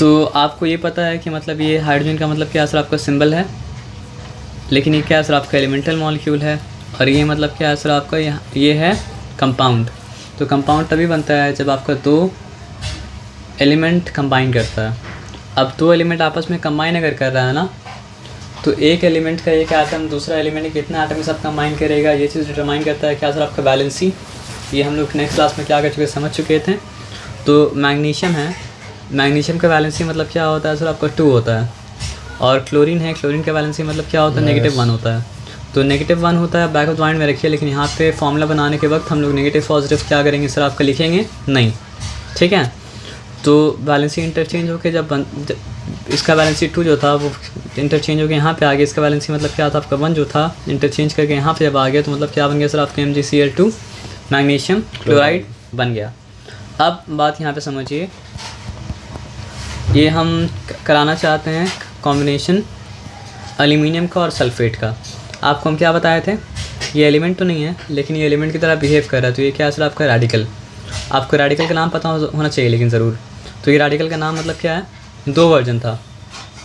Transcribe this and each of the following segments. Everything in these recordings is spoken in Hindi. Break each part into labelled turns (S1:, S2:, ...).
S1: तो आपको ये पता है कि मतलब ये हाइड्रोजन का मतलब क्या सर आपका सिंबल है, लेकिन ये क्या सर आपका एलिमेंटल मॉलिक्यूल है, और ये मतलब क्या है सर आपका ये है कंपाउंड। तो कंपाउंड तभी बनता है जब आपका दो एलिमेंट कंबाइन करता है। अब दो एलिमेंट आपस में कंबाइन अगर कर रहा है ना, तो एक एलिमेंट का एक एटम दूसरा एलिमेंट कितना एटम के साथ कंबाइन करेगा, ये चीज़ डिटरमाइन करता है क्या सर आपका वैलेंसी। ये हम लोग नेक्स्ट क्लास में क्या कर चुके समझ चुके थे। तो मैग्नीशियम है, मैग्नीशियम का वैलेंसी मतलब क्या होता है सर आपका 2 होता है, और क्लोरीन है, क्लोरीन का वैलेंसी मतलब क्या होता है -1 होता है। तो -1 होता है, बैक ऑफ माइंड में रखिए, लेकिन यहाँ पे फॉर्मूला बनाने के वक्त हम लोग नेगेटिव पॉजिटिव क्या करेंगे सर आपका लिखेंगे नहीं, ठीक है। तो वैलेंसी इंटरचेंज होकर जब इसका वैलेंसी 2 जो था वो इंटरचेंज होकर यहाँ पे आ गया, इसका वैलेंसी मतलब क्या था आपका 1 जो था, इंटरचेंज करके यहाँ पे जब आ गया तो मतलब क्या बन गया सर आपका MgCl2 मैग्नीशियम क्लोराइड बन गया। अब बात यहाँ पे समझिए, ये हम कराना चाहते हैं कॉम्बिनेशन एल्यूमिनियम का और सल्फेट का। आपको हम क्या बताए थे, ये एलिमेंट तो नहीं है लेकिन ये एलिमेंट की तरह बिहेव कर रहा है, तो ये क्या है सर आपका रेडिकल। आपको रेडिकल का नाम पता होना चाहिए लेकिन ज़रूर। तो ये रेडिकल का नाम मतलब क्या है, 2 वर्जन था,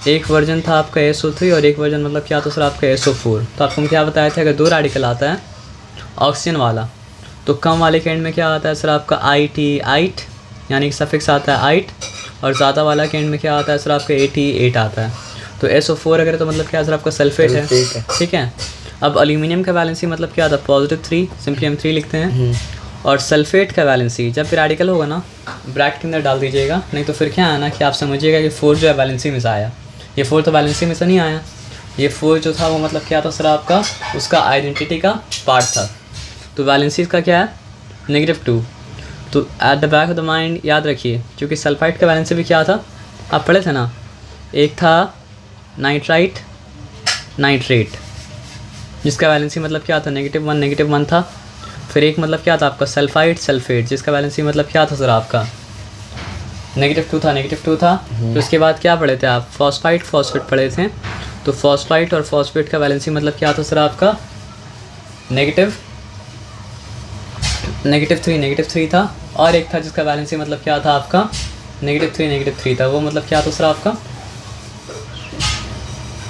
S1: एक वर्जन था आपका SO3 और एक वर्जन मतलब क्या था सर आपका SO4। तो आपको हम क्या बताए थे, अगर 2 रेडिकल आता है ऑक्सीजन वाला, तो कम वाले के एंड में क्या आता है सर आपका आइट, यानी कि सफिक्स आता है आइट, और ज़्यादा वाला के एंड में क्या आता है सर आपका 8 आता है। तो SO4 अगर तो मतलब क्या सर आपका सल्फेट है, ठीक है। अब एल्यूमिनियम का वैलेंसी मतलब क्या था, +3, सिंपली हम 3 लिखते हैं। और सल्फेट का वैलेंसी जब फिर रेडिकल होगा ना ब्रैकेट के अंदर डाल दीजिएगा, नहीं तो फिर क्या है ना कि आप समझिएगा कि 4 जो है वैलेंसी में से आया, ये 4 तो वैलेंसी में से नहीं आया, ये 4 जो था वो मतलब क्या था सर आपका उसका आइडेंटिटी का पार्ट था। तो वैलेंसी का क्या है, -2। तो at the back of the mind याद रखिए, क्योंकि सल्फाइड का वैलेंसी भी क्या था आप पढ़े थे ना, एक था नाइट्राइट नाइट्रेट, जिसका वैलेंसी मतलब क्या था -1 था। फिर एक मतलब क्या था आपका सल्फाइड सल्फेट, जिसका वैलेंसी मतलब क्या था सर आपका -2 था। तो उसके बाद क्या पढ़े थे आप, फॉस्फाइड फॉस्फेट पढ़े थे। तो फॉस्फाइड और फॉस्फेट का वैलेंसी मतलब क्या था सर आपका -3 था। और एक था जिसका वैलेंसी मतलब क्या था आपका -3 था, वो मतलब क्या था सर आपका,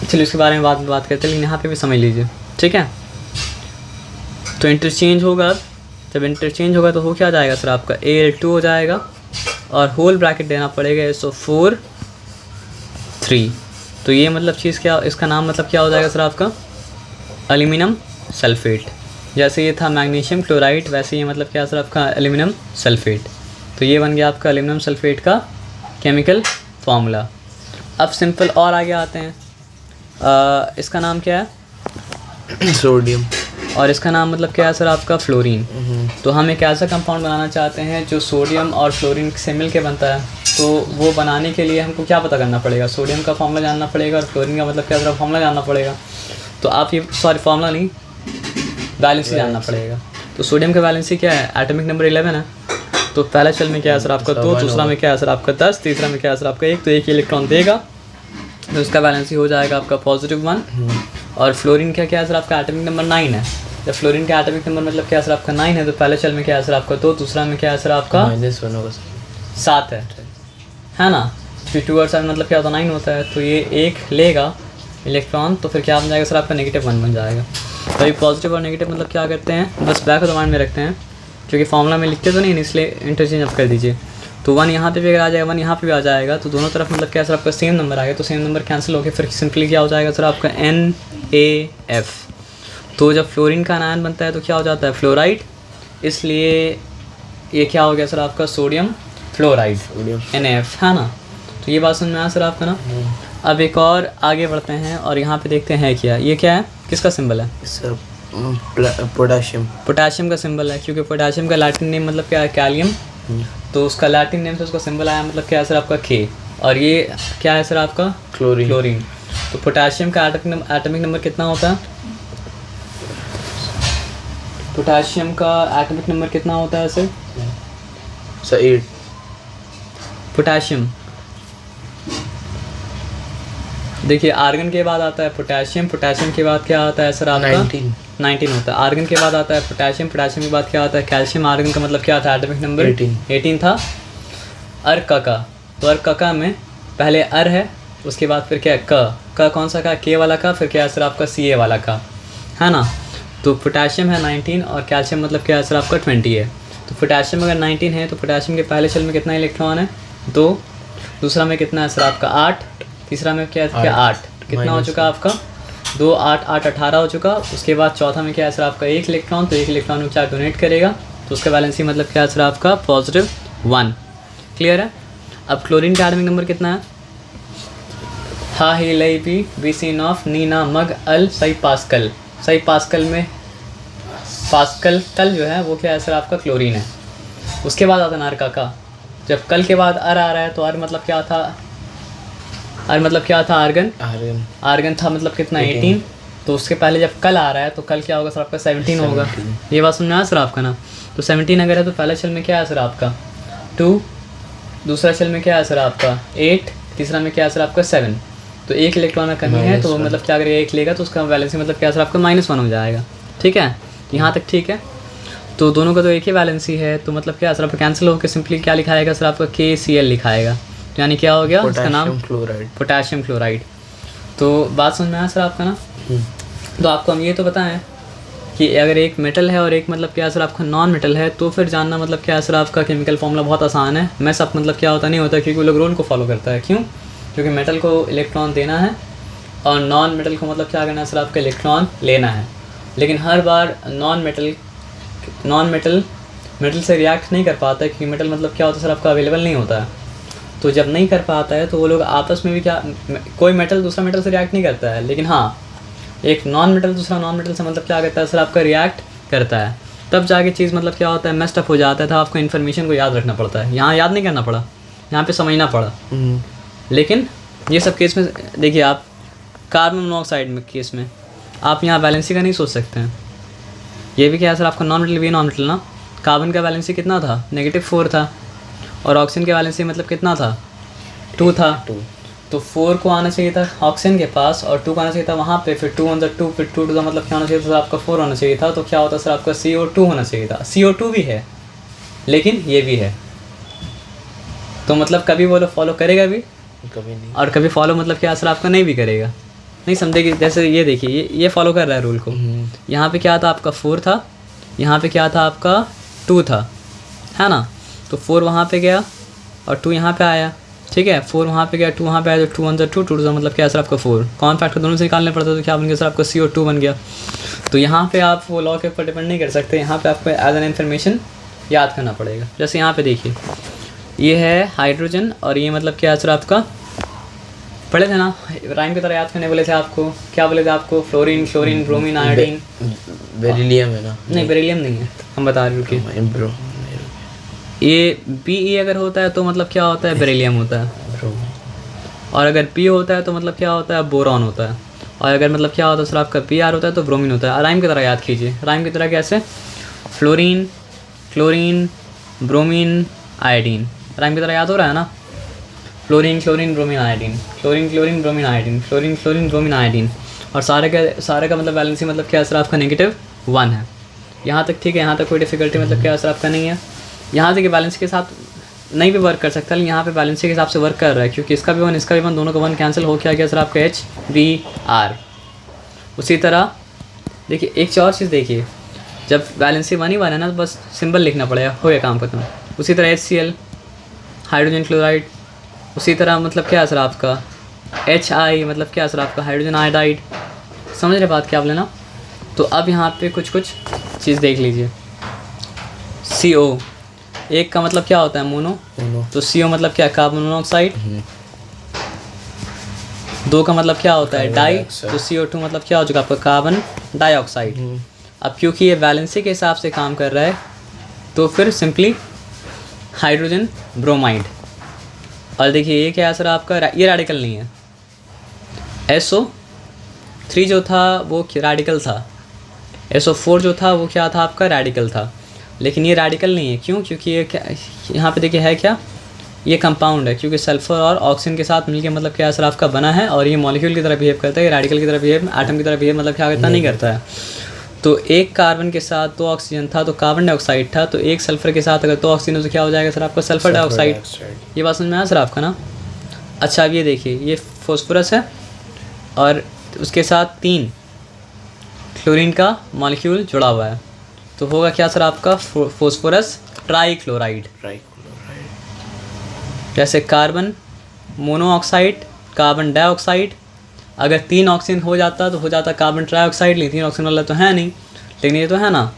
S1: चलिए उसके बारे में बात करते हैं, लेकिन यहाँ पे भी समझ लीजिए, ठीक है। तो इंटरचेंज होगा, जब इंटरचेंज होगा तो हो क्या जाएगा सर आपका Al2 हो जाएगा, और होल ब्रैकेट देना पड़ेगा SO4 3। तो ये मतलब चीज़ क्या, इसका नाम मतलब क्या हो जाएगा सर आपका एल्यूमिनियम सल्फेट। जैसे ये था मैग्नीशियम क्लोराइड, वैसे ये मतलब क्या सर आपका एल्यूमिनियम सल्फेट। तो ये बन गया आपका एल्यूमिनियम सल्फेट का केमिकल फार्मूला। अब सिंपल और आगे आते हैं, इसका नाम क्या है
S2: सोडियम,
S1: और इसका नाम मतलब क्या है सर आपका फ्लोरीन। तो हम एक ऐसा कंपाउंड बनाना चाहते हैं जो सोडियम और फ्लोरीन से मिल के बनता है। तो वो बनाने के लिए हमको क्या पता करना पड़ेगा, सोडियम का फार्मूला जानना पड़ेगा और फ्लोरीन का मतलब क्या सर फार्मूला जानना पड़ेगा। तो आप ये फार्मूला नहीं, वैलेंसी जानना पड़ेगा। तो सोडियम का वैलेंसी क्या है, एटॉमिक नंबर 11 है। तो पहला चल में क्या है सर आपका 2, दूसरा में क्या है सर आपका 10, तीसरा में क्या है सर आपका 1, तो 1 इलेक्ट्रॉन देगा, तो उसका वैलेंसी हो जाएगा आपका +1। और फ्लोरीन का क्या है सर आपका एटॉमिक नंबर 9 है। जब फ्लोरीन का एटॉमिक नंबर मतलब क्या है सर आपका 9 है, तो पहले चल में क्या है सर आपका 2, दूसरा में क्या है सर आपका -1 है ना। फिर 2 और 7 मतलब क्या होता है 9 होता है। तो ये 1 लेगा इलेक्ट्रॉन, तो फिर क्या बन जाएगा सर आपका -1 बन जाएगा। तो ये पॉजिटिव और नेगेटिव मतलब क्या करते हैं, बस बैक ऑफ द माइंड में रखते हैं, क्योंकि फार्मूला में लिखते तो नहीं, इसलिए इंटरचेंज अब कर दीजिए। तो 1 यहाँ पे भी अगर आ जाएगा, 1 यहाँ पे भी आ जाएगा, तो दोनों तरफ मतलब क्या सर आपका सेम नंबर आ गया। तो सेम नंबर कैंसिल हो गया, फिर सिंपली क्या हो जाएगा सर आपका NaF। तो जब फ्लोरीन का आयन बनता है तो क्या हो जाता है फ्लोराइड, इसलिए ये क्या हो गया सर आपका सोडियम फ्लोराइड NaF, है ना। तो ये बात समझ में आया सर आपका ना। अब एक और आगे बढ़ते हैं और यहाँ पे देखते हैं क्या, ये क्या है, किसका सिंबल है
S2: सर, पोटाशियम
S1: का सिंबल है, क्योंकि पोटाशियम का लैटिन नेम मतलब क्या है कैलियम। तो उसका लैटिन नेम से उसका सिंबल आया मतलब क्या है सर आपका K, और ये क्या है सर आपका क्लोरीन। तो पोटाशियम का एटॉमिक नंबर कितना होता है, पोटाशियम का एटॉमिक नंबर कितना होता है सर
S2: 8।
S1: पोटाशियम देखिए आर्गन के बाद आता है पोटाशियम, पोटाशियम के बाद क्या आता है सर आपका 19 होता है। आर्गन के बाद आता है पोटाशियम, पोटाशियम के बाद क्या आता है कैल्शियम। आर्गन का मतलब क्या था एटॉमिक नंबर 18 था। अर्क का, तो अर्क का में पहले अर है, उसके बाद फिर क्या है क कौन सा का, के वाला का, फिर क्या है सर आपका सी ए वाला का, है ना। तो पोटेशियम है 19 और कैल्शियम मतलब क्या है सर आपका 20 है। तो पोटेशियम अगर 19 है तो पोटेशियम के पहले शेल में कितना इलेक्ट्रॉन है 2, दूसरा में कितना है सर आपका 8, तीसरा में क्या है 8, कितना हो चुका आपका 2 8 8 18 हो चुका। उसके बाद चौथा में क्या है सर आपका 1 इलेक्ट्रॉन, तो 1 इलेक्ट्रॉन को चार्ज डोनेट करेगा तो उसका वैलेंसी मतलब क्या है सर आपका +1। क्लियर है। अब क्लोरीन का एटॉमिक नंबर कितना है, हा ही लई पी बी सीन ऑफ नीना मग अल सही पास्कल। सही पास्कल में पास्कल कल जो है वो क्या है सर आपका क्लोरीन है। उसके बाद आता है नार का, जब कल के बाद अर आ रहा है तो अर मतलब क्या था, अर मतलब क्या था आर्गन, आर्गन था मतलब कितना 18। तो उसके पहले जब कल आ रहा है तो कल क्या होगा सर आपका 17 होगा। ये बात समझ में आया सर आपका ना। तो 17 अगर है तो पहले शेल में क्या है सर आपका 2, दूसरा शेल में क्या है सर आपका 8, तीसरा में क्या है सर आपका 7। तो 1 इलेक्ट्रॉन में कमी है तो मतलब क्या करेगा 1 लेगा तो उसका वैलेंसी मतलब क्या सर आपका -1 हो जाएगा। ठीक है, यहाँ तक ठीक है। तो दोनों का तो एक ही वैलेंसी है तो मतलब क्या सर आपका कैंसिल होकर सिंपली क्या लिखाएगा सर आपका KCl लिखाएगा, तो यानी क्या हो गया उसका नाम पोटेशियम क्लोराइड। तो बात समझ में आया सर आपका ना। तो आपको हम ये तो बताएं कि अगर एक मेटल है और एक मतलब क्या सर आपका नॉन मेटल है तो फिर जानना मतलब क्या सर आपका केमिकल फॉर्मूला बहुत आसान है। मैं सब मतलब क्या होता नहीं होता क्योंकि वो लोग रूल को फॉलो करता है। क्यों? क्योंकि मेटल को इलेक्ट्रॉन देना है और नॉन मेटल को मतलब क्या करना है सर आपका इलेक्ट्रॉन लेना है। लेकिन हर बार नॉन मेटल से रिएक्ट नहीं कर पाता है क्योंकि मेटल मतलब क्या होता है सर आपका अवेलेबल नहीं होता है। तो जब नहीं कर पाता है तो वो लोग आपस में भी क्या, कोई मेटल दूसरा मेटल से रिएक्ट नहीं करता है, लेकिन हाँ एक नॉन मेटल दूसरा नॉन मेटल से मतलब क्या करता है सर आपका रिएक्ट करता है। तब जाके चीज़ मतलब क्या होता है मेस्ड अप हो जाता है। तो आपको इन्फॉर्मेशन को याद रखना पड़ता है, यहाँ याद नहीं करना पड़ा, यहाँ पे समझना पड़ा। लेकिन ये सब केस में देखिए आप कार्बन मोनोऑक्साइड में केस में आप यहाँ वैलेंसी का नहीं सोच सकते हैं। ये भी क्या है सर आपका नॉन मेटल भी नॉन मेटल ना। कार्बन का वैलेंसी कितना था -4 था और ऑक्सीजन के वैलेंसी मतलब कितना था 2 था। तो 4 को आना चाहिए था ऑक्सीजन के पास और 2 को आना चाहिए था वहाँ पे, फिर 2 × 2 फिर 2 का मतलब क्या होना चाहिए था आपका 4 होना चाहिए था। तो क्या होता सर आपका CO2 होना चाहिए था। CO2 भी है लेकिन ये भी है, तो मतलब कभी वो लोग फॉलो करेगा भी
S2: कभी नहीं,
S1: और कभी फॉलो मतलब क्या सर आपका नहीं भी करेगा। नहीं समझेगी। जैसे ये देखिए ये फॉलो कर रहा है रूल को। यहाँ पे क्या था आपका 4 था, यहाँ पे क्या था आपका 2 था, है ना। तो 4 वहाँ पे गया और 2 यहाँ पे आया। ठीक है, 4 वहाँ पे गया 2 वहाँ पे आया, तो 2 × 2 2 मतलब क्या सर आपका 4। कॉमन फैक्टर दोनों से निकालने पड़ता तो क्या बन गया सर आपका CO2 बन गया। तो यहाँ पे आप वो लॉ के ऊपर डिपेंड नहीं कर सकते, यहाँ पे आपको एज एन इन्फॉर्मेशन याद करना पड़ेगा। जैसे यहाँ पे देखिए ये है हाइड्रोजन और ये मतलब क्या सर आपका पढ़े थे ना, राइम की तरह याद करने बोले थे आपको। क्या बोले थे आपको? Fluorine, chlorine, bromine, iodine.
S2: Beryllium है ना?
S1: नहीं बेरिलियम नहीं है, हम बता रहे हैं। ये Be अगर होता है तो मतलब क्या होता है बेरिलियम होता है, और अगर P होता है तो मतलब क्या होता है बोरॉन होता है, और अगर मतलब क्या होता है सर आपका Br होता है तो ब्रोमीन होता है। राइम की तरह याद कीजिए। राइम की तरह कैसे? Fluorine, chlorine, bromine, iodine. Rhyme की तरह याद हो रहा है ना। Fluorine, chlorine, bromine, iodine, fluorine, chlorine, bromine, iodine, fluorine, chlorine, bromine, iodine. और सारे का मतलब वैलेंसी मतलब क्या सर आपका -1 है। यहाँ तक ठीक है, यहाँ तक कोई डिफिकल्टी मतलब क्या सर आपका नहीं है। यहाँ से कि बैलेंस के साथ नहीं भी वर्क कर सकता, लेकिन यहाँ पे बैलेंस के हिसाब से वर्क कर रहा है क्योंकि इसका भी 1 इसका भी 1 दोनों का 1 कैंसिल हो गया सर आपका HBr। उसी तरह देखिए एक और चीज़ देखिए, जब बैलेंसी 1 ही 1 है ना तो बस सिंबल लिखना पड़ेगा, हो गया काम खत्म। उसी तरह HCl हाइड्रोजन क्लोराइड। उसी तरह मतलब क्या है सर आपका HI मतलब क्या है सर आपका हाइड्रोजन आयोडाइड। समझ रहे बात क्या आप लेना। तो अब यहाँ पे कुछ चीज़ देख लीजिए। CO एक का मतलब क्या होता है मोनो, तो CO मतलब क्या कार्बन मोनोऑक्साइड। 2 का मतलब क्या होता है डाई, तो CO2 मतलब क्या हो चुका आपका कार्बन डाइऑक्साइड। अब क्योंकि ये वैलेंसी के हिसाब से काम कर रहा है तो फिर सिंपली हाइड्रोजन ब्रोमाइड। और देखिए ये क्या है सर आपका, ये रेडिकल नहीं है। SO3 जो था वो रेडिकल था, SO4 जो था वो क्या था आपका रेडिकल था, लेकिन ये रेडिकल नहीं है। क्यों? क्योंकि ये क्या यहाँ पे देखिए है क्या, ये कंपाउंड है क्योंकि सल्फर और ऑक्सीजन के साथ मिलके मतलब क्या सर आपका बना है और ये मॉलिक्यूल की तरह बिहेव करता है, ये रेडिकल की तरह बिहेव, एटम की तरह बिहेव मतलब क्या करता नहीं करता है। तो एक कार्बन के साथ 2 ऑक्सीजन था तो कार्बन डाइऑक्साइड था, तो एक सल्फर के साथ अगर 2 ऑक्सीजन तो क्या हो जाएगा सर आपका सल्फर डाइऑक्साइड। ये बात समझ में आया सर आपका ना। अच्छा अब ये देखिए, ये फॉस्फोरस है और उसके साथ 3 क्लोरीन का मॉलिक्यूल जुड़ा हुआ है, तो होगा क्या सर आपका फॉस्फोरस ट्राइक्लोराइड। जैसे कार्बन मोनोऑक्साइड, कार्बन डाइऑक्साइड, अगर 3 ऑक्सीजन हो जाता तो हो जाता कार्बन ट्राइऑक्साइड, लेकिन 3 ऑक्सीजन वाला तो है नहीं, लेकिन ये तो है ना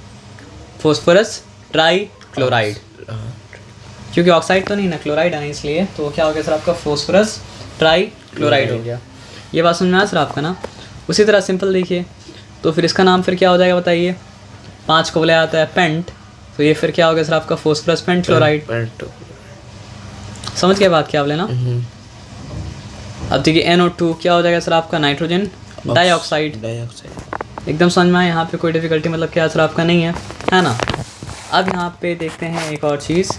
S1: फॉस्फोरस ट्राइक्लोराइड, क्योंकि ऑक्साइड तो नहीं ना, क्लोराइड है ना, इसलिए तो क्या हो गया सर आपका फॉस्फोरस ट्राइक्लोराइड हो गया। ये बात समझ में आया सर आपका ना। उसी तरह सिंपल देखिए, तो फिर इसका नाम फिर क्या हो जाएगा बताइए, 5 को बोला जाता है पेंट, तो ये फिर क्या हो गया सर आपका फॉस्फोरस पेंट क्लोराइड। समझ गए बात क्या बोले ना। अब देखिए NO2 क्या हो जाएगा सर आपका नाइट्रोजन डाइऑक्साइड। एकदम समझ में आया, यहाँ पे कोई डिफिकल्टी मतलब क्या सर आपका नहीं है ना। अब यहाँ पे देखते हैं एक और चीज़,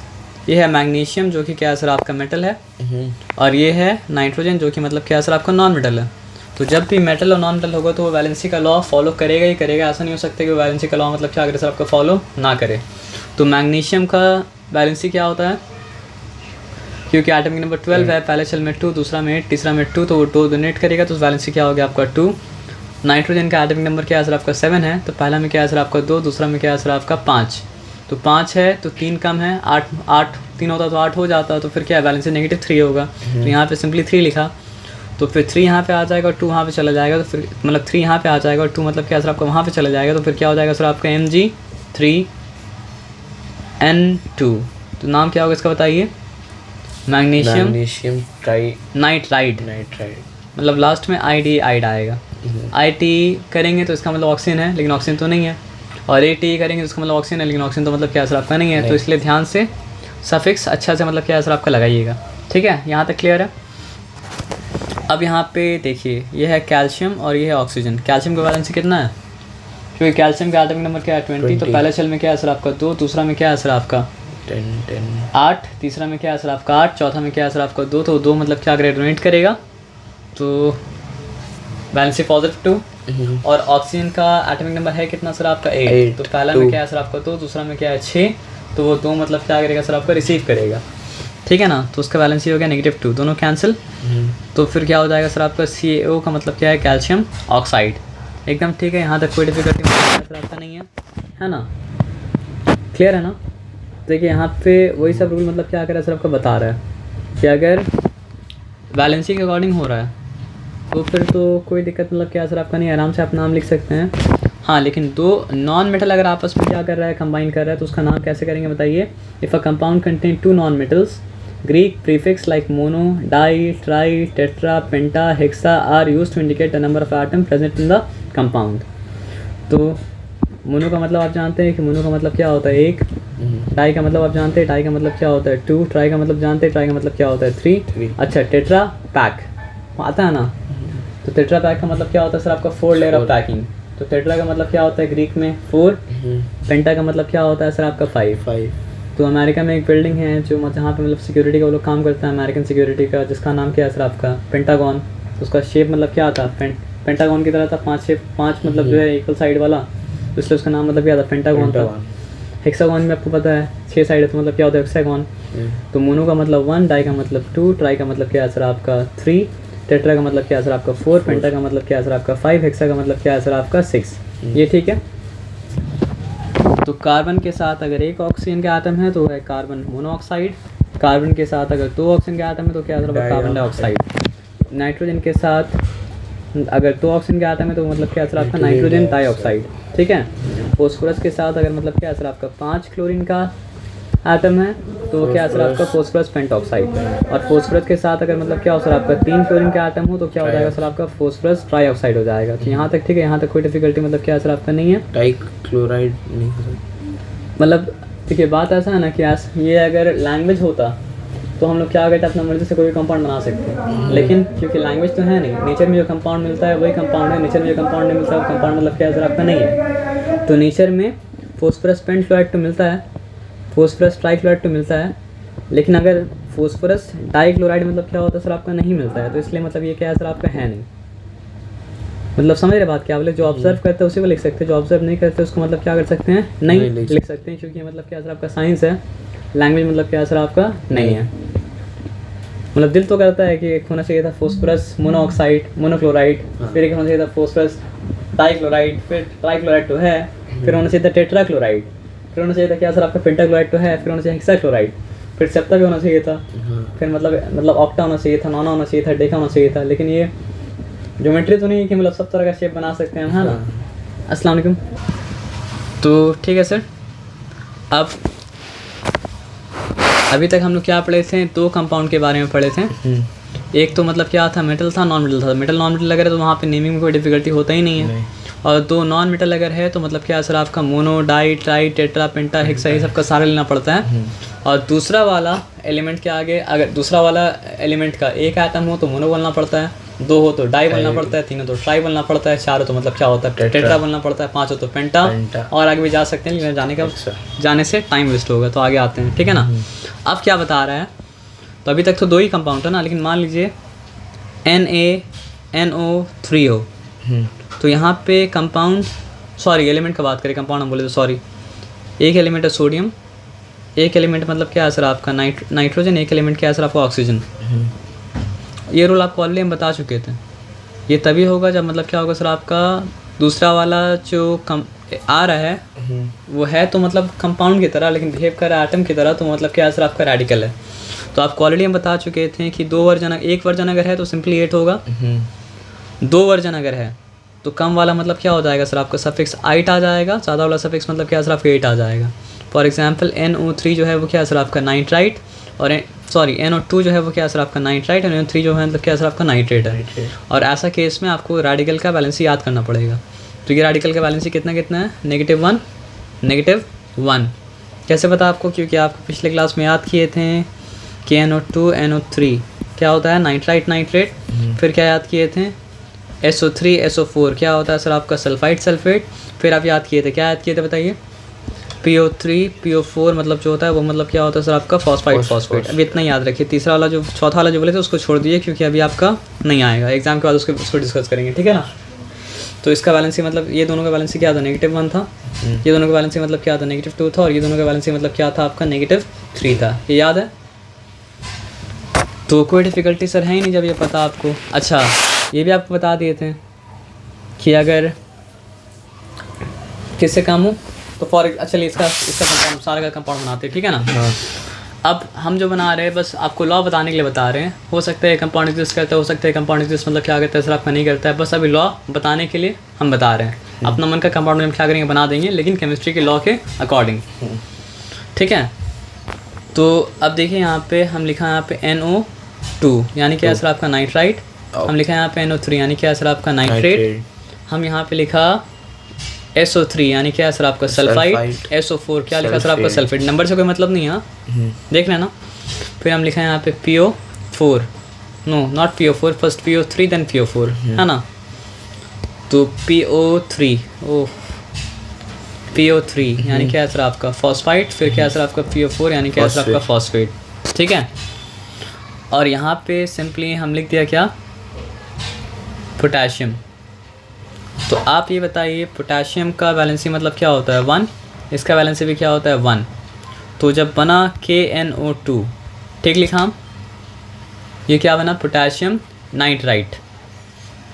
S1: ये है मैग्नीशियम जो कि क्या सर आपका मेटल है, और ये है नाइट्रोजन जो कि मतलब क्या सर आपका नॉन मेटल है। तो जब भी मेटल और नॉन मेटल होगा तो वो वैलेंसी का लॉ फॉलो करेगा ही करेगा, ऐसा नहीं हो सकता कि वो वैलेंसी का लॉ मतलब क्या करे सर आपका फॉलो ना करे। तो मैग्नीशियम का वैलेंसी क्या होता है, क्योंकि एटॉमिक नंबर 12 है, पहले सेल में 2, दूसरा में 8, तीसरा में 2, तो वो 2 डोनेट करेगा, तो वैलेंसी क्या हो गया आपका 2। नाइट्रोजन का एटॉमिक नंबर क्या है सर आपका 7 है, तो पहला में क्या है सर आपका 2, दूसरा में क्या है सर आपका 5, तो 5 है तो 3 कम है, 8 3 होता तो 8 हो जाता, तो फिर क्या है वैलेंसी -3 होगा, तो यहाँ पे सिंपली 3 लिखा, तो फिर 3 यहाँ पे आ जाएगा और 2 वहाँ पे चला जाएगा, तो फिर मतलब 3 यहाँ पे आ जाएगा और 2 मतलब क्या सर आपका वहाँ पे चला जाएगा, तो फिर क्या हो जाएगा सर आपका Mg3n2। तो नाम क्या होगा इसका बताइए, मैग्नीशियम नाइट्राइड, मतलब लास्ट में आइड आएगा। IT करेंगे तो इसका मतलब ऑक्सीजन है, लेकिन ऑक्सीजन तो नहीं है, और AT करेंगे तो इसका मतलब ऑक्सीजन है, लेकिन ऑक्सीजन तो मतलब क्या सर आपका नहीं है, तो इसलिए ध्यान से सफिक्स अच्छा से मतलब क्या सर आपका लगाइएगा। ठीक है, यहाँ तक क्लियर है। अब यहाँ पे देखिए, ये है कैल्शियम और ये है ऑक्सीजन। कैल्शियम का वैलेंसी कितना है, क्योंकि कैल्शियम का एटॉमिक नंबर क्या है 20, तो पहले सेल में क्या है सर आपका 2, दूसरा में क्या है सर आपका 8, तीसरा में क्या है सर आपका 8, चौथा में क्या है सर आपका 2, तो 2 मतलब क्या करेगा डोनेट करेगा, तो वैलेंसी +2। और ऑक्सीजन का एटॉमिक नंबर है कितना सर आपका 8, तो पहला में क्या है सर आपका 2, दूसरा में क्या है 6, तो वो 2 मतलब क्या करेगा सर आपका रिसीव करेगा। ठीक है ना, तो उसका वैलेंसी हो गया -2, दोनों कैंसिल, तो फिर क्या हो जाएगा सर आपका CaO का मतलब क्या है कैल्शियम ऑक्साइड। एकदम ठीक है, यहाँ तक कोई डिफिकल्टी सर आपका नहीं है ना, क्लियर है ना। देखिए यहाँ पे वही सब रूल मतलब क्या करें सर आपको बता रहा है कि अगर वैलेंसी के अकॉर्डिंग हो रहा है तो फिर तो कोई दिक्कत मतलब क्या सर आपका नहीं, आराम से आप नाम लिख सकते हैं। हाँ, लेकिन 2 नॉन मेटल अगर आपस में क्या कर रहा है कंबाइन कर रहा है, तो उसका नाम कैसे करेंगे बताइए। If a compound contain 2 non metals, Greek prefix like mono, di, tri, tetra, penta, hexa are used to indicate the number of atom present in the compound. तो मोनो का मतलब आप जानते हैं कि मोनो का मतलब क्या होता है 1, डाई का मतलब आप जानते हैं डाई का मतलब क्या होता है 2, ट्राई का मतलब जानते हैं ट्राई का मतलब क्या होता है 3। अच्छा, टेट्रा पैक आता है ना, तो टेट्रा पैक का मतलब क्या होता है सर आपका 4 लेयर ऑफ पैकिंग। तो टेट्रा का मतलब क्या होता है ग्रीक में 4, पेंटा का मतलब क्या होता है सर आपका 5। तो अमेरिका में एक बिल्डिंग है जो जहाँ पे मतलब सिक्योरिटी का वो लोग काम करता है, अमेरिकन सिक्योरिटी का, जिसका नाम क्या है सर आपका पेंटागन। तो उसका शेप मतलब क्या था, पेंटागन की तरह था, 5 मतलब जो है इक्वल साइड वाला, तो इसलिए उसका नाम मतलब क्या था पेंटागन था। हेक्सागन में आपको पता है 6 साइड है, तो मतलब क्या होता है हेक्सागन। तो मोनो का मतलब 1, डाई का मतलब 2, ट्राई का मतलब क्या है सर आपका 3, टेट्रा का मतलब क्या है सर आपका 4, पेंटा का मतलब क्या है सर आपका 5, हेक्सा का मतलब क्या है सर आपका 6। ये ठीक है। तो कार्बन के साथ अगर 1 ऑक्सीजन का एटम है तो है कार्बन मोनोऑक्साइड, कार्बन के साथ अगर 2 ऑक्सीजन का एटम है तो क्या है कार्बन डाइऑक्साइड। नाइट्रोजन के साथ अगर 2 ऑक्सीजन का एटम है तो मतलब क्या है सर आपका नाइट्रोजन डाइऑक्साइड। ठीक है। फॉस्फोरस के साथ अगर मतलब क्या है सर आपका 5 क्लोरीन का एटम है तो क्या है सर आपका फॉस्फोरस पेंटॉक्साइड। और फॉस्फोरस के साथ अगर मतलब क्या हो सर आपका 3 क्लोरीन का एटम हो तो क्या हो जाएगा सर आपका फॉस्फोरस ट्राइऑक्साइड हो जाएगा। तो यहाँ तक ठीक है, यहाँ तक कोई डिफिकल्टी मतलब क्या है सर आपका नहीं है।
S2: डाइक्लोराइड नहीं हो
S1: मतलब देखिए बात ऐसा है ना कि ये अगर लैंग्वेज होता तो हम लोग क्या करते अपना मर्जी से कोई भी कंपाउंड बना सकते हैं, लेकिन क्योंकि लैंग्वेज तो है नहीं, नेचर में जो कंपाउंड मिलता है वही कंपाउंड है, नेचर में जो कंपाउंड नहीं मिलता है वो कंपाउंड मतलब क्या है सर आपका नहीं है। तो नेचर में फॉस्फोरस पेंटफ्लोराइड तो मिलता है, फॉस्फोरस ट्राइक्लोराइड तो मिलता है, लेकिन अगर फॉस्फोरस डाइक्लोराइड मतलब क्या होता है सर आपका नहीं मिलता है। तो इसलिए मतलब ये क्या है सर आपका है नहीं। मतलब समझ रहे बात क्या बोले, जो ऑब्जर्व करते हैं उसी को लिख सकते हैं, जो ऑब्जर्व नहीं करते उसको मतलब क्या कर सकते हैं नहीं लिख सकते हैं, क्योंकि मतलब क्या सर आपका साइंस है, लैंग्वेज मतलब क्या सर आपका नहीं है। मतलब दिल तो करता है कि एक होना चाहिए था फॉस्फोरस मोनोऑक्साइड मोनोक्लोराइड, फिर एक होना चाहिए था फॉस्फोरस डाइक्लोराइड, फिर ट्राइक्लोराइड तो है, फिर होना चाहिए था टेट्राक्लोराइड, फिर होना चाहिए था क्या सर आपका पेंटाक्लोराइड तो है, फिर होना चाहिए हेक्साक्लोराइड, फिर सेप्टा भी होना चाहिए था, फिर मतलब ऑक्टा होना चाहिए था, नोना होना चाहिए था, डेका होना चाहिए था। लेकिन ये ज्योमेट्री तो नहीं है कि मतलब सब तरह का शेप बना सकते हैं हम, है ना। अस्सलाम वालेकुम। तो ठीक है सर, अब अभी तक हम लोग क्या पढ़े थे, 2 कंपाउंड के बारे में पढ़े थे। एक तो मतलब क्या था, मेटल था, नॉन मेटल था। मेटल नॉन मेटल अगर है तो वहाँ पे नेमिंग में कोई डिफिकल्टी होता ही नहीं है। और 2 नॉन मेटल अगर है तो मतलब क्या सर आपका mono di tri tetra penta hexa ये सब का सारा लेना पड़ता है। और दूसरा वाला एलिमेंट के आगे अगर दूसरा वाला एलिमेंट का एक आइटम हो तो मोनो बोलना पड़ता है, 2 हो तो डाई बोलना पड़ता है, 3 हो तो ट्राई बोलना पड़ता है, 4 हो तो मतलब क्या होता है टेट्रा बोलना पड़ता है, 5 हो तो पेंटा, और आगे भी जा सकते हैं लेकिन जाने से टाइम वेस्ट होगा, तो आगे आते हैं, ठीक है ना। अब क्या बता रहा है, तो अभी तक तो 2 ही कंपाउंड है ना, लेकिन मान लीजिए NaNO3O, तो यहाँ पे कंपाउंड एलिमेंट का बात करें, कंपाउंड हम बोले तो सॉरी, एक एलिमेंट है सोडियम, एक एलिमेंट मतलब क्या है सर आपका नाइट्रोजन, एक एलिमेंट क्या है सर आपका ऑक्सीजन। ये रूल आपको ऑलरेडी हम बता चुके थे। ये तभी होगा जब मतलब क्या होगा सर आपका दूसरा वाला जो आ रहा है वो है तो मतलब कंपाउंड की तरह, लेकिन बिहेव कर रहा है एटम की तरह, तो मतलब क्या है सर आपका रेडिकल है। तो आपको ऑलरेडी हम बता चुके थे कि 2 वर्जन, एक वर्जन अगर है तो सिंपली 8 होगा, 2 वर्जन अगर है तो कम वाला मतलब क्या हो जाएगा सर आपका सफिक्स 8 आ जाएगा, ज़्यादा वाला सफिक्स मतलब क्या सर आपका 8 आ जाएगा। फॉर एग्जांपल NO3 जो है वो क्या सर आपका नाइट्राइट, और NO2 जो है वो क्या सर आपका नाइट्राइट, और NO3 जो है मतलब क्या सर आपका नाइट्रेट है। और ऐसा केस में आपको रेडिकल का वैलेंसी याद करना पड़ेगा। तो ये रेडिकल का वैलेंसी कितना कितना है, -1 -1। कैसे पता आपको, क्योंकि आपको पिछले क्लास में याद किए थे कि NO2 NO3 क्या होता है नाइट्राइट नाइट्रेट, फिर क्या याद किए थे SO3 SO4 क्या होता है सर आपका सल्फाइड सल्फेट, फिर आप याद किए थे, क्या याद किए थे बताइए, PO3 PO4 मतलब जो होता है वो मतलब क्या होता है सर आपका फॉस्फाइड फॉस्फेट। अभी इतना याद रखिए, तीसरा वाला जो चौथा वाला जो बोले थे उसको छोड़ दीजिए क्योंकि अभी आपका नहीं आएगा, एग्जाम के बाद उसको डिस्कस करेंगे, ठीक है ना। तो इसका वैलेंसी मतलब ये दोनों का वैलेंसी क्या था, -1 था, ये दोनों का वैलेंसी मतलब क्या था, -2 था, और ये दोनों का वैलेंसी मतलब क्या था आपका -3 था। ये याद है, तो कोई डिफ़िकल्टी सर है ही नहीं जब ये पता आपको। अच्छा ये भी आपको बता दिए थे कि अगर किससे कम हो तो चलिए इसका कंपाउंड सारा का कंपाउंड बनाते हैं, ठीक है ना। अब हम जो बना रहे हैं बस आपको लॉ बताने के लिए बता रहे हैं। हो सकता है कंपाउंड एग्जिस्ट करता है, हो सकता है कंपाउंड एग्जिस्ट मतलब क्या करता है सर आपका नहीं करता है, बस अभी लॉ बताने के लिए हम बता रहे हैं। अपना मन का कंपाउंड हम क्या करेंगे बना देंगे, लेकिन केमिस्ट्री के लॉ के अकॉर्डिंग, ठीक है। तो अब देखिए यहाँ पे हम लिखा है यहाँ पे NO2 यानी क्या सर आपका नाइट्राइट, हम लिखा है यहाँ पे NO3 यानी क्या सर आपका नाइट्रेट, हम यहाँ पे लिखा SO3 यानी क्या है सर आपका सल्फाइड, SO4 क्या लिखा सर आपका सल्फेट। नंबर से कोई मतलब नहीं है, देख लेना। फिर हम लिखा है यहाँ पे PO4, no not PO4, first PO3 then PO4, है ना। तो PO3 यानी क्या है सर आपका फॉस्फाइड, फिर क्या है सर आपका PO4 यानी क्या है सर आपका फॉस्फेट, ठीक है। और यहाँ पे सिंपली हम लिख दिया क्या, पोटेशियम। तो आप ये बताइए पोटेशियम का वैलेंसी मतलब क्या होता है 1, इसका वैलेंसी भी क्या होता है 1। तो जब बना KNO2, ठीक लिखा हम, ये क्या बना पोटेशियम नाइट्राइट,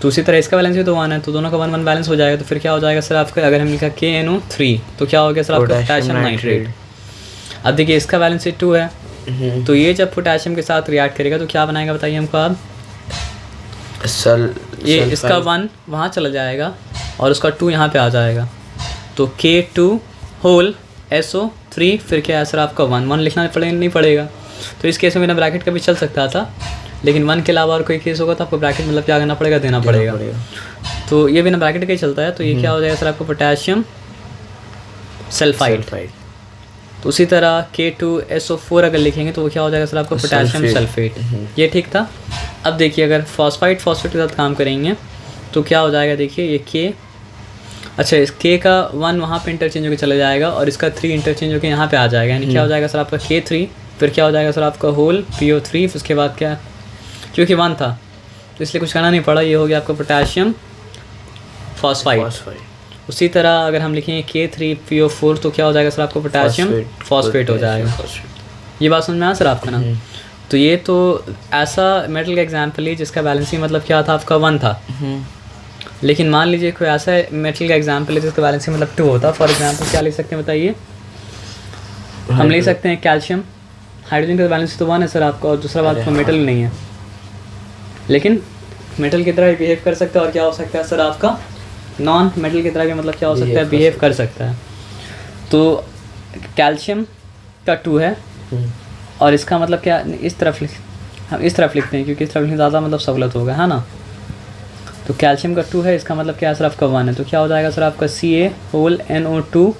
S1: तो उसी तरह इसका वैलेंसी तो 1 है, तो दोनों का 1 1 बैलेंस हो जाएगा। तो फिर क्या हो जाएगा सर आपका, अगर हम लिखा KNO3 तो क्या हो गया सर आपका पोटेशियम नाइट्रेट। अब देखिए इसका वैलेंसी 2 है, तो ये जब पोटेशियम के साथ रिएक्ट करेगा तो क्या बनाएगा बताइए हमको आप, ये इसका 1 वहाँ चला जाएगा और उसका 2 यहाँ पे आ जाएगा, तो K2 होल SO3 फिर क्या है सर आपका 1 लिखना नहीं पड़ेगा। तो इस केस में बिना ब्रैकेट का भी चल सकता था, लेकिन 1 के अलावा और कोई केस होगा तो आपको ब्रैकेट मतलब क्या करना पड़ेगा, देना पड़ेगा। तो ये बिना ब्रैकेट का ही चलता है, तो ये क्या हो जाएगा सर आपको पोटेशियम सल्फाइड। तो उसी तरह K2SO4 अगर लिखेंगे तो वो क्या हो जाएगा सर आपको पोटेशियम सल्फेट। ये ठीक था। अब देखिए अगर फॉस्फाइड के साथ काम करेंगे तो क्या हो जाएगा, देखिए ये K, अच्छा इस K का 1 वहाँ पे इंटरचेंज होकर चला जाएगा और इसका 3 इंटरचेंज होकर यहाँ पे आ जाएगा, यानी क्या हो जाएगा सर आपका K3, फिर क्या हो जाएगा सर आपका होल PO3, फिर उसके बाद क्या, क्योंकि 1 था तो इसलिए कुछ करना नहीं पड़ा, ये हो गया आपका पोटेशियम फॉस्फाइड। उसी तरह अगर हम लिखेंगे K3PO4 तो क्या हो जाएगा सर आपको पोटेशियम फॉस्फेट हो जाएगा। ये बात समझ में आया सर आपका ना। तो ये तो ऐसा मेटल का एग्जाम्पल है जिसका वैलेंसी मतलब क्या था आपका 1 था। लेकिन मान लीजिए कोई ऐसा मेटल का एग्जाम्पल है जिसका वैलेंसी मतलब 2 होता। फॉर एग्जाम्पल क्या लिख सकते हैं बताइए? हम ले सकते हैं कैल्शियम, हाइड्रोजन का वैलेंसी तो 1 है सर आपका, और दूसरा बात तो मेटल नहीं है, लेकिन मेटल की तरह बिहेव कर सकता है। और क्या हो सकता है सर आपका? नॉन मेटल की तरह भी मतलब क्या हो सकता है? बिहेव कर सकता है। तो कैल्शियम का 2 है, और इसका मतलब क्या, इस तरफ हम इस तरफ लिखते हैं क्योंकि इस तरफ लिखने ज़्यादा मतलब सहूलत होगा, है ना। तो कैल्शियम का 2 है, इसका मतलब क्या है सर आपका 1 है। तो क्या हो जाएगा सर आपका CaNO2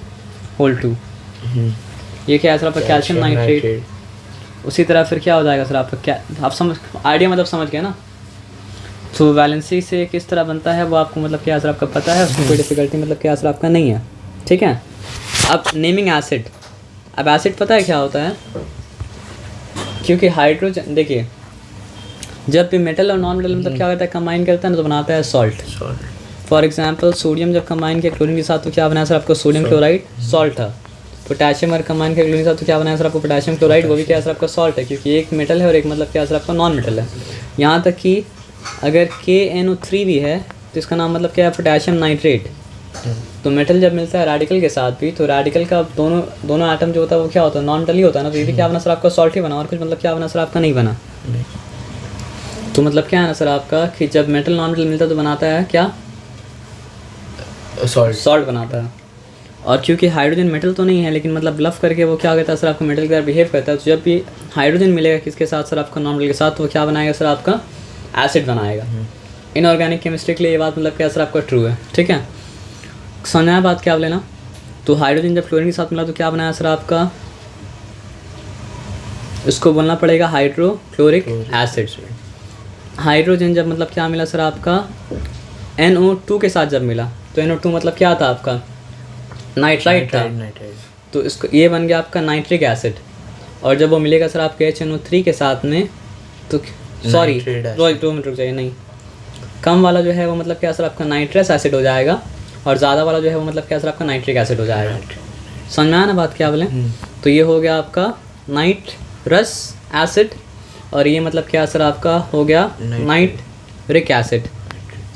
S1: ये क्या है सर आपका? Calcium nitrate. उसी तरह फिर क्या हो जाएगा सर आपका? क्या आप समझ, आइडिया मतलब समझ गए ना। तो वैलेंसी से किस तरह बनता है वो आपको मतलब क्या सर आपका पता है, उसमें कोई डिफिकल्टी मतलब क्या सर आपका नहीं है, ठीक है। अब नेमिंग एसिड, अब एसिड पता है क्या होता है? क्योंकि हाइड्रोजन, देखिए जब भी मेटल और नॉन मेटल मतलब क्या होता है, कंबाइन करता है ना तो बनाता है सॉल्ट। फॉर एग्जांपल सोडियम जब कंबाइन किया क्लोरीन के साथ तो क्या बनाया सर आपको? सोडियम क्लोराइड, सॉल्ट था। पोटेशियम और कंबाइन किया क्लोरीन के साथ तो क्या बनाया सर आपको? पोटेशियम क्लोराइड, वो भी क्या सर आपका सॉल्ट है, क्योंकि एक मेटल है और एक मतलब क्या सर आपका नॉन मेटल है। यहाँ तक कि अगर KNO3 भी है तो इसका नाम मतलब क्या है? Potassium nitrate. तो मेटल जब मिलता है रेडिकल के साथ भी, तो रेडिकल का दोनों एटम जो होता है वो क्या होता है? नॉन मेटल ही होता है ना। तो ये भी क्या बना सर आपका? सॉल्ट ही बना, और कुछ मतलब क्या बना सर आपका? नहीं बना। तो मतलब क्या है ना सर आपका कि जब मेटल नॉन मेटल मिलता है तो बनाता है क्या? सॉल्ट बनाता है। और क्योंकि हाइड्रोजन मेटल तो नहीं है, लेकिन मतलब लफ करके वो क्या कहता है सर आपका? मेटल की तरह बिहेव करता है। तो जब भी हाइड्रोजन मिलेगा किसके साथ सर आपका? नॉन मेटल के साथ, तो वो क्या बनाएगा सर आपका? एसिड बनाएगा। इनऑर्गेनिक केमिस्ट्री के लिए ये बात मतलब क्या सर आपका? ट्रू है, ठीक है। समझना बात क्या लेना। तो हाइड्रोजन जब क्लोरीन के साथ मिला तो क्या बनाया सर आपका? इसको बोलना पड़ेगा हाइड्रोक्लोरिक एसिड। हाइड्रोजन जब मतलब क्या मिला सर आपका? NO2 के साथ जब मिला तो NO2 मतलब क्या था आपका? नाइट्राइट था। तो इसको ये बन गया आपका नाइट्रिक एसिड। और जब वो मिलेगा सर आपके HNO3 के साथ में तो सॉरी 2 मिनट रुक जाइए, नहीं, कम वाला जो है वो मतलब क्या सर आपका? नाइट्रस एसिड हो जाएगा, और ज़्यादा वाला जो है वो मतलब क्या सर आपका? नाइट्रिक एसिड हो जाएगा। समझ में आया ना बात क्या बोले? तो ये हो गया आपका नाइट्रस एसिड, और ये मतलब क्या सर आपका हो गया? नाइट्रिक एसिड,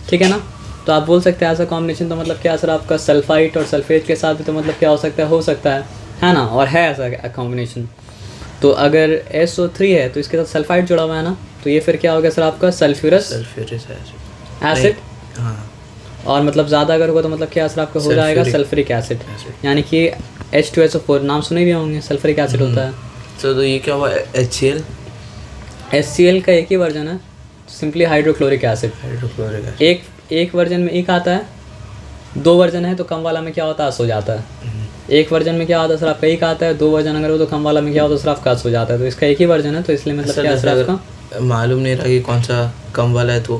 S1: ठीक है ना। तो आप बोल सकते हैं ऐसा कॉम्बिनेशन तो मतलब क्या सर आपका? सल्फाइट और सल्फेट के साथ भी तो मतलब क्या हो सकता है ना, और है ऐसा कॉम्बिनेशन। तो अगर SO3 है तो इसके साथ सल्फाइड जुड़ा हुआ है ना, तो ये फिर क्या हो गया सर आपका? Sulphurous acid. और मतलब ज़्यादा अगर होगा तो मतलब क्या सर आपका हो जाएगा? सल्फ्यूरिक एसिड, यानी कि H2SO4 नाम सुने भी होंगे, सल्फ्यूरिक एसिड होता है।
S2: तो ये क्या हुआ?
S1: HCl का एक ही वर्जन है, सिंपली हाइड्रोक्लोरिक एसिड। एक वर्जन में एक आता है, 2 वर्जन है तो कम वाला में क्या होता है? अस हो जाता है। एक वर्जन में क्या होता है सर आपका? एक आता है, 2 वर्जन अगर हो तो कम वाला में क्या होता है सर आपका? अस हो जाता है। तो इसका एक ही वर्जन है, तो इसलिए मतलब क्या सर आपका?
S2: मालूम नहीं रहा कि कौन सा कम वाला है, तो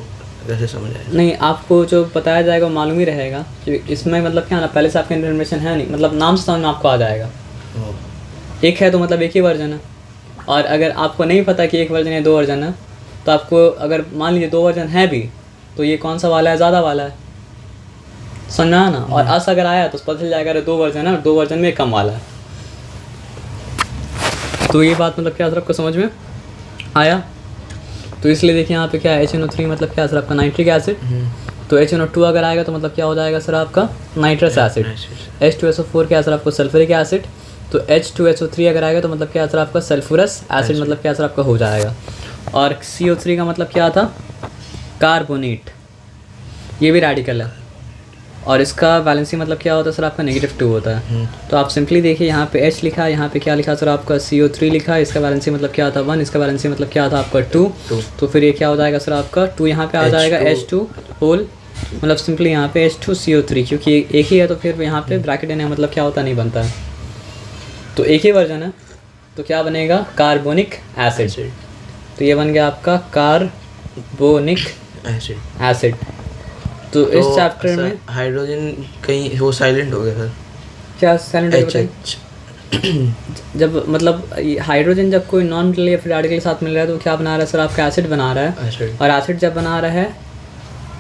S2: कैसे समझ आएगा?
S1: नहीं, आपको जो बताया जाएगा वो मालूम ही रहेगा, क्योंकि इसमें मतलब क्या ना, पहले से आपका इन्फॉर्मेशन है नहीं, मतलब नाम से समझ में आपको आ जाएगा। एक है तो मतलब एक ही वर्जन है, और अगर आपको नहीं पता कि एक वर्जन है 2 वर्जन है, तो आपको अगर मान लीजिए 2 वर्जन है भी तो ये कौन सा वाला है? ज़्यादा वाला है, समझा ना। और अस अगर आया तो पता चल जाएगा 2 वर्जन है और 2 वर्जन में कम वाला है। तो ये बात मतलब क्या सर आपको समझ में आया? तो इसलिए देखिए यहाँ पे क्या है? HNO3 मतलब क्या सर आपका? Nitric acid. तो HNO2 अगर आएगा तो मतलब क्या हो जाएगा सर आपका? Nitrous acid. H2SO4 क्या सर आपको? Sulphuric acid. तो H2SO3 अगर आएगा तो मतलब क्या सर आपका? सल्फ्यूरस एसिड मतलब क्या सर आपका? हो जाएगा। और CO3 का मतलब क्या था? कार्बोनेट। ये भी रेडिकल है, और इसका वैलेंसी मतलब क्या होता है सर आपका? -2 होता है। तो आप सिंपली देखिए यहाँ पे H लिखा है, यहाँ पे क्या लिखा सर आपका? CO3 लिखा है। इसका वैलेंसी मतलब क्या था? 1। इसका वैलेंसी मतलब क्या था आपका? 2। तो फिर ये क्या हो जाएगा सर आपका? 2 यहाँ पे आ जाएगा, H2 होल, मतलब सिंपली यहाँ पे H2CO3, क्योंकि एक ही है तो फिर यहाँ पे ब्रैकेट देने मतलब क्या होता? नहीं बनता है। तो एक ही वर्जन है तो क्या बनेगा? Carbonic acid. तो ये बन गया आपका कार्बोनिक एसिड। तो इस चैप्टर में
S2: हाइड्रोजन कहीं वो साइलेंट हो गया सर?
S1: क्या साइलेंट हो गया? जब मतलब हाइड्रोजन जब कोई नॉन मेटल या फिर रेडिकल के साथ मिल रहा है तो क्या बना रहा है सर आपका? एसिड बना रहा है। और एसिड जब बना रहा है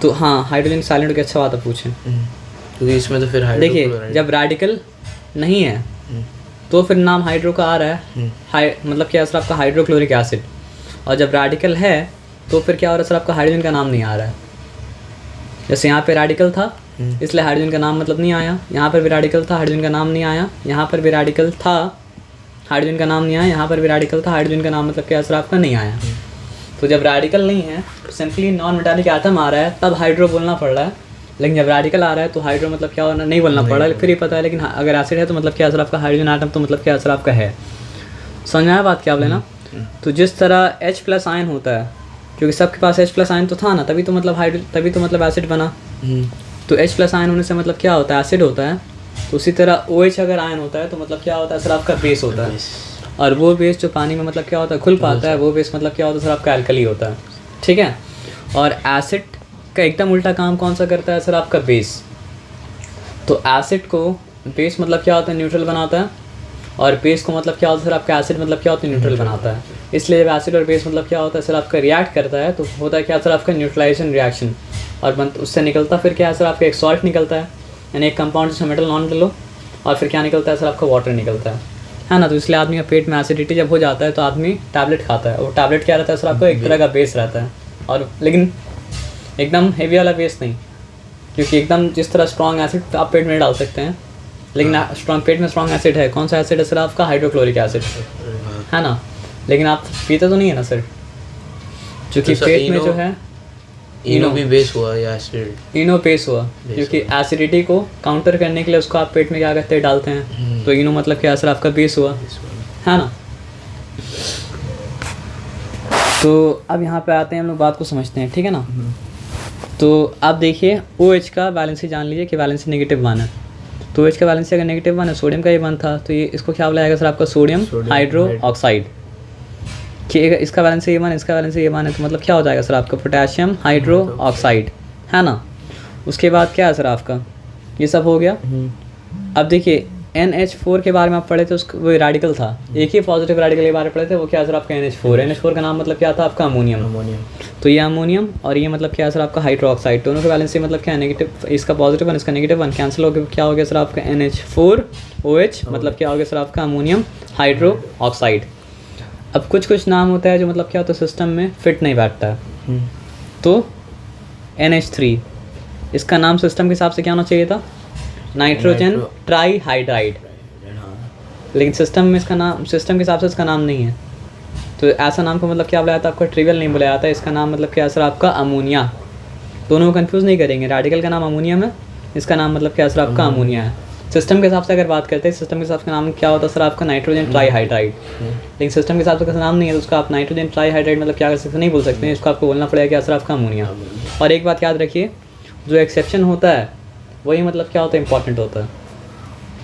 S1: तो हाँ, हाइड्रोजन साइलेंट हो गया। अच्छा बात है, पूछें।
S2: क्योंकि इसमें तो फिर
S1: देखिए जब रेडिकल नहीं है तो फिर नाम हाइड्रो का आ रहा है, मतलब क्या सर आपका? Hydrochloric acid. और जब रेडिकल है तो फिर क्या हो रहा है सर, आपका हाइड्रोजन का नाम नहीं आ रहा है। जैसे यहाँ पे रेडिकल था इसलिए हाइड्रोजन का नाम मतलब नहीं आया, यहाँ पर भी रेडिकल था हाइड्रोजन का नाम नहीं आया, यहाँ पर भी रेडिकल था हाइड्रोजन का नाम नहीं आया, यहाँ पर भी रेडिकल था हाइड्रोजन का नाम मतलब क्या सर आपका नहीं आया। तो जब रेडिकल नहीं है सिंपली नॉन मेटालिक एटम आ रहा है तब हाइड्रो बोलना पड़ रहा है, लेकिन जब रेडिकल आ रहा है तो हाइड्रो मतलब क्या होना नहीं बोलना पड़ रहा है, फिर ही पता है। लेकिन अगर एसिड है तो मतलब क्या सर आपका हाइड्रोजन आटम तो मतलब क्या सर आपका है। समझ में आया बात क्या आप लेना। तो जिस तरह H+ आयन होता है, क्योंकि सबके पास H+ आयन तो था ना, तभी तो मतलब एसिड बना। तो H+ आयन होने से मतलब क्या होता है, एसिड होता है। तो उसी तरह OH अगर आयन होता है तो मतलब क्या होता है सर आपका बेस होता है, और वो बेस जो पानी में मतलब क्या होता है घुल पाता है, वो बेस मतलब क्या होता है सर आपका एल्कली होता है। ठीक है। और एसिड का एकदम उल्टा काम कौन सा करता है सर आपका बेस। तो एसिड को बेस मतलब क्या होता है न्यूट्रल बनाता है, और बेस को मतलब क्या होता है सर आपका एसिड मतलब क्या होता है न्यूट्रल बनाता है। इसलिए जब एसिड और बेस मतलब क्या होता है सर आपका रिएक्ट करता है तो होता है क्या सर आपका न्यूट्रलाइजेशन रिएक्शन, और उससे निकलता फिर क्या है सर आपका एक सॉल्ट निकलता है, यानी एक कंपाउंड जिसमें मेटल नॉन लो, और फिर क्या निकलता है सर आपका वाटर निकलता है ना। तो इसलिए आदमी का पेट में एसिडिटी जब हो जाता है तो आदमी टैबलेट खाता है। वो टैबलेट क्या रहता है सर आपका एक तरह का बेस रहता है, और लेकिन एकदम हेवी वाला बेस नहीं, क्योंकि एकदम जिस तरह स्ट्रॉन्ग एसिड आप पेट में डाल सकते हैं, लेकिन स्ट्रॉन्ग पेट में स्ट्रॉन्ग एसिड है, कौन सा एसिड है सर आपका हाइड्रोक्लोरिक एसिड है ना। लेकिन आप पीते तो नहीं है ना सर, क्योंकि
S2: तो
S1: पेट में जो है
S2: इनो भी बेस हुआ या एसिड,
S1: इनो बेस हुआ, क्योंकि एसिडिटी को काउंटर करने के लिए उसको आप पेट में क्या करते हैं डालते हैं। तो इनो मतलब क्या सर आपका बेस हुआ है ना। तो अब यहाँ पे आते हैं हम लोग बात को समझते हैं, ठीक है ना। तो आप देखिए OH का वैलेंसी जान लीजिए कि वैलेंसी नेगेटिव 1 है। तो OH का वैलेंसी अगर नेगेटिव 1 है, सोडियम का ये 1 था, तो ये इसको क्या बुलाएगा सर आपका सोडियम हाइड्रो ऑक्साइड। कि इसका वैलेंसी A1 इसका वैलेंसी A1 है, तो मतलब क्या हो जाएगा सर आपका पोटेशियम हाइड्रो ऑक्साइड है ना। उसके बाद क्या है सर आपका ये सब हो गया। अब देखिए NH4 के बारे में आप पढ़े थे, उसका वो रेडिकल था, एक ही पॉजिटिव रेडिकल के बारे में पढ़े थे, वो क्या सर आपका NH4 का नाम मतलब क्या था आपका अमोनियम। तो ये अमोनियम और ये मतलब क्या है सर आपका हाइड्रो ऑक्साइड, दोनों के वैलेंसी मतलब क्या है नेगेटिव, इसका पॉजिटिव 1 इसका नेगेटिव 1 कैंसिल हो गया, क्या हो गया सर आपका NH4 OH मतलब क्या हो गया सर आपका अमोनियम हाइड्रो ऑक्साइड। अब कुछ नाम होता है जो मतलब क्या होता है सिस्टम में फिट नहीं बैठता है। तो NH3 इसका नाम सिस्टम के हिसाब से क्या होना चाहिए था, नाइट्रोजन ट्राईहाइड्राइड, लेकिन सिस्टम में इसका नाम सिस्टम के हिसाब से इसका नाम नहीं है। तो ऐसा नाम को मतलब क्या बुलाया था आपका ट्रिवियल नहीं बुलाया था, इसका नाम मतलब क्या सर आपका अमोनिया। दोनों को कंफ्यूज नहीं करेंगे, रेडिकल का नाम अमोनियम है, इसका नाम मतलब क्या सर आपका अमोनिया है। सिस्टम के हिसाब से अगर बात करते हैं, सिस्टम के हिसाब से नाम क्या होता है सर आपका नाइट्रोजन ट्राईहाइड्राइड, लेकिन सिस्टम के हिसाब से नाम नहीं है तो उसका आप नाइट्रोजन ट्राईहाइड्राइड मतलब क्या कर सकते नहीं बोल सकते हैं, इसको आपको बोलना पड़ेगा क्या सर आपका अमोनिया। और एक बात याद रखिए, जो एक्सेप्शन होता है वही मतलब क्या होता है इंपॉर्टेंट होता है।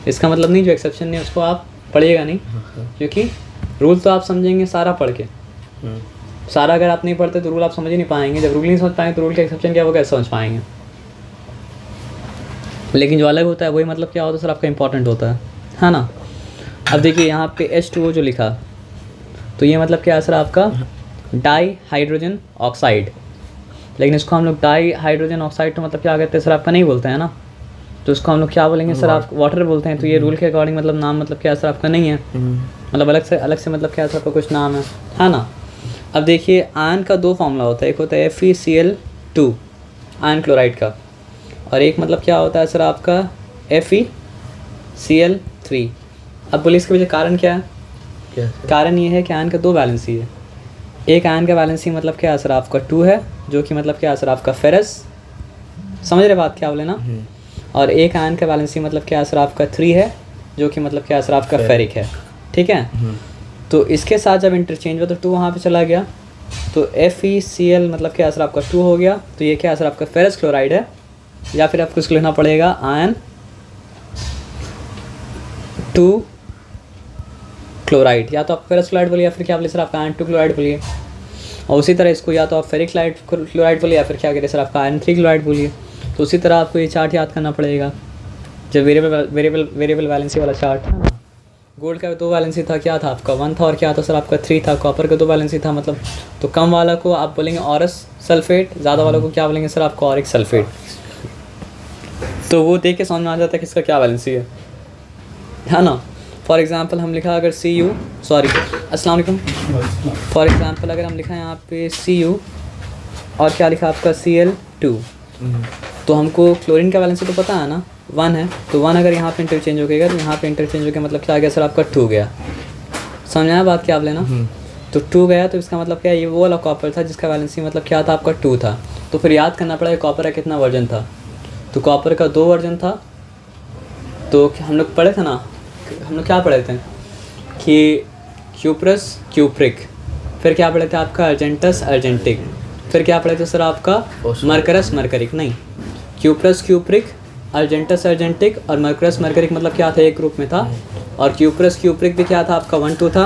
S1: इसका मतलब नहीं जो एक्सेप्शन नहीं उसको आप पढ़िएगा नहीं, क्योंकि रूल तो आप समझेंगे सारा पढ़ के, सारा अगर आप नहीं पढ़ते तो रूल आप समझ ही नहीं पाएंगे। जब रूल नहीं समझ पाएंगे तो रूल का एक्सेप्शन क्या वो कैसे समझ पाएंगे। लेकिन जो अलग होता है वही मतलब क्या होता है सर आपका इंपॉर्टेंट होता है ना। अब देखिए यहाँ पे H2O जो लिखा, तो ये मतलब क्या है सर आपका डाई हाइड्रोजन ऑक्साइड, लेकिन इसको हम लोग डाई हाइड्रोजन ऑक्साइड तो मतलब क्या कहते हैं सर आपका नहीं बोलते हैं ना, तो उसको हम लोग क्या बोलेंगे सर आप वाटर बोलते हैं। तो ये रूल के अकॉर्डिंग मतलब नाम मतलब क्या सर आपका नहीं है, मतलब अलग से मतलब क्या सर आपका कुछ नाम है ना। अब देखिए आयन का 2 फॉर्मूला होता है, एक होता है FeCl2 आयन क्लोराइड का, और एक मतलब क्या होता है सर आपका FeCl3। अब बोलिए इसके पीछे कारण क्या है। कारण ये है कि आयन का 2 वैलेंसी है, एक आयन का वैलेंसी मतलब क्या है सर आपका 2 है, जो कि मतलब क्या है सर आपका फेरस, समझ रहे बात क्या बोले ना। और एक आयन का वैलेंसी मतलब क्या है सर आपका 3 है, जो कि मतलब क्या है सर आपका फेरिक है, ठीक है। तो इसके साथ जब इंटरचेंज हुआ तो 2 वहाँ पे चला गया, तो FeCl मतलब क्या है सर आपका 2 हो गया, तो ये क्या है सर आपका फेरस क्लोराइड है, या फिर आपको इसको लिखना पड़ेगा आयन 2 क्लोराइड, या तो आप फेरस क्लोराइड बोलिए या फिर क्या बोलिए सर आपका आयन 2 क्लोराइड बोलिए। और उसी तरह इसको या तो आप फेरिक क्लोराइड बोलिए या फिर क्या करिए सर आपका आयरन 3 क्लोराइड बोलिए। तो उसी तरह आपको ये चार्ट याद करना पड़ेगा, जब वेरिएबल वैलेंसी वाला चार्ट है ना। गोल्ड का 2 वैलेंसी था, क्या था आपका 1 था, और क्या था सर आपका 3 था। कॉपर का 2 वैलेंसी था, मतलब तो कम वाला को आप बोलेंगे ऑरस सल्फेट, ज़्यादा वाला को क्या बोलेंगे सर आपको ऑरिक सल्फेट। तो वो देख के समझ में आ जाता है कि इसका क्या वैलेंसी है ना। फॉर एग्ज़ाम्पल हम लिखा अगर Cu, सॉरी अस्सलाम वालेकुम, फॉर एग्ज़ाम्पल अगर हम लिखा यहाँ पे Cu और क्या लिखा आपका Cl2, तो हमको क्लोरीन का वैलेंसी तो पता है ना 1 है, तो 1 अगर यहाँ पे इंटरचेंज हो गया तो यहाँ पे इंटरचेंज हो गया मतलब क्या आ गया सर आपका 2 गया। समझ आया बात क्या आप लेना? तो 2 गया तो इसका मतलब क्या है, ये वो वाला कॉपर था जिसका वैलेंसी मतलब क्या था आपका 2 था। तो फिर याद करना पड़ेगा कॉपर का कितना वर्जन था। तो कॉपर का 2 वर्जन था। तो हम लोग पढ़े थे ना, हम लोग क्या पढ़े थे कि क्यूप्रस क्यूप्रिक, फिर क्या पढ़े थे आपका अर्जेंटस अर्जेंटिक, फिर क्या पढ़े थे सर आपका मरकरस मरकरिक। नहीं, क्यूप्रस क्यूप्रिक, अर्जेंटस अर्जेंटिक और मरकरस मरकरिक मतलब क्या था एक ग्रुप में था। और क्यूप्रस क्यूप्रिक भी क्या था आपका 1 2 था,